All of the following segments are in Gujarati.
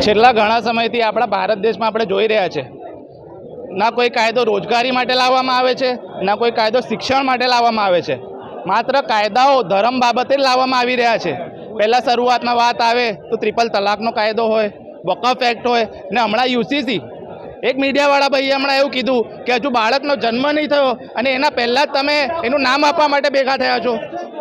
છેલ્લા ઘણા સમયથી આપણા ભારત દેશમાં આપણે જોઈ રહ્યા છે, ના કોઈ કાયદો રોજગારી માટે લાવવામાં આવે છે, ના કોઈ કાયદો શિક્ષણ માટે લાવવામાં આવે છે. માત્ર કાયદાઓ ધર્મ બાબતે જ લાવવામાં આવી રહ્યા છે. પહેલાં શરૂઆતમાં વાત આવે તો ટ્રિપલ તલાકનો કાયદો હોય, વકફ એક્ટ હોય, ને હમણાં યુસીસી. એક મીડિયાવાળા ભાઈએ હમણાં એવું કીધું કે હજુ બાળકનો જન્મ નહીં થયો અને એના પહેલાં જ તમે એનું નામ આપવા માટે ભેગા થયા છો.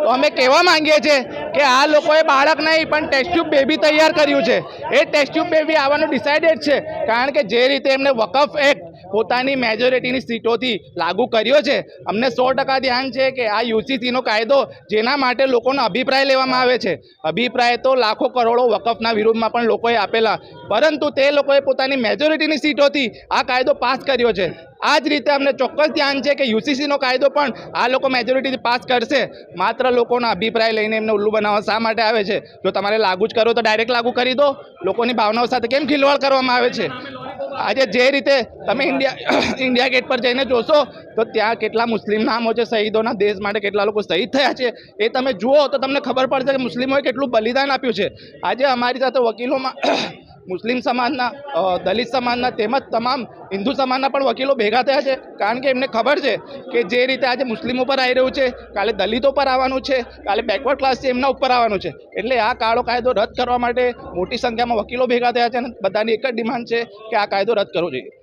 તો અમે કહેવા માંગીએ છીએ કે આ લોકોએ બાળક નહીં પણ ટેસ્ટ ટ્યુબ બેબી તૈયાર કર્યું છે. એ ટેસ્ટ ટ્યુબ બેબી આવવાનું ડિસાઇડેડ છે, કારણ કે જે રીતે એમને વકફ એક્ટ પોતાની મેજોરિટીની સીટોથી લાગુ કર્યો છે. અમને 100% ધ્યાન છે કે આ યુસીસીનો કાયદો જેના માટે લોકોનો અભિપ્રાય લેવામાં આવે છે, અભિપ્રાય તો લાખો કરોડો વકફના વિરોધમાં પણ લોકોએ આપેલા, પરંતુ તે લોકોએ પોતાની મેજોરિટીની સીટોથી આ કાયદો પાસ કર્યો છે. આ જ રીતે અમને ચોક્કસ ધ્યાન છે કે યુસીસીનો કાયદો પણ આ લોકો મેજોરિટીથી પાસ કરશે. માત્ર લોકોના અભિપ્રાય લઈને એમને ઉલ્લુ બનાવવા શા માટે આવે છે? જો તમારે લાગુ જ કરો તો ડાયરેક્ટ લાગુ કરી દો. લોકોની ભાવનાઓ સાથે કેમ ખિલવાડ કરવામાં આવે છે? આજે જે રીતે તમે ઇન્ડિયા ગેટ પર જઈને જોશો તો ત્યાં કેટલા મુસ્લિમ નામો છે શહીદોના, દેશ માટે કેટલા લોકો શહીદ થયા છે એ તમે જુઓ તો તમને ખબર પડશે કે મુસ્લિમોએ કેટલું બલિદાન આપ્યું છે. આજે અમારી સાથે વકીલોમાં મુસ્લિમ સમાજના, દલિત સમાજના તેમજ તમામ હિન્દુ સમાજના પણ વકીલો ભેગા થયા છે, કારણ કે એમને ખબર છે કે જે રીતે આજે મુસ્લિમો પર આવી રહ્યું છે, કાલે દલિતો પર આવવાનું છે, કાલે બેકવર્ડ ક્લાસ છે એમના ઉપર આવવાનું છે. એટલે આ કાળો કાયદો રદ કરવા માટે મોટી સંખ્યામાં વકીલો ભેગા થયા છે અને બધાની એક જ ડિમાન્ડ છે કે આ કાયદો રદ કરવો જોઈએ.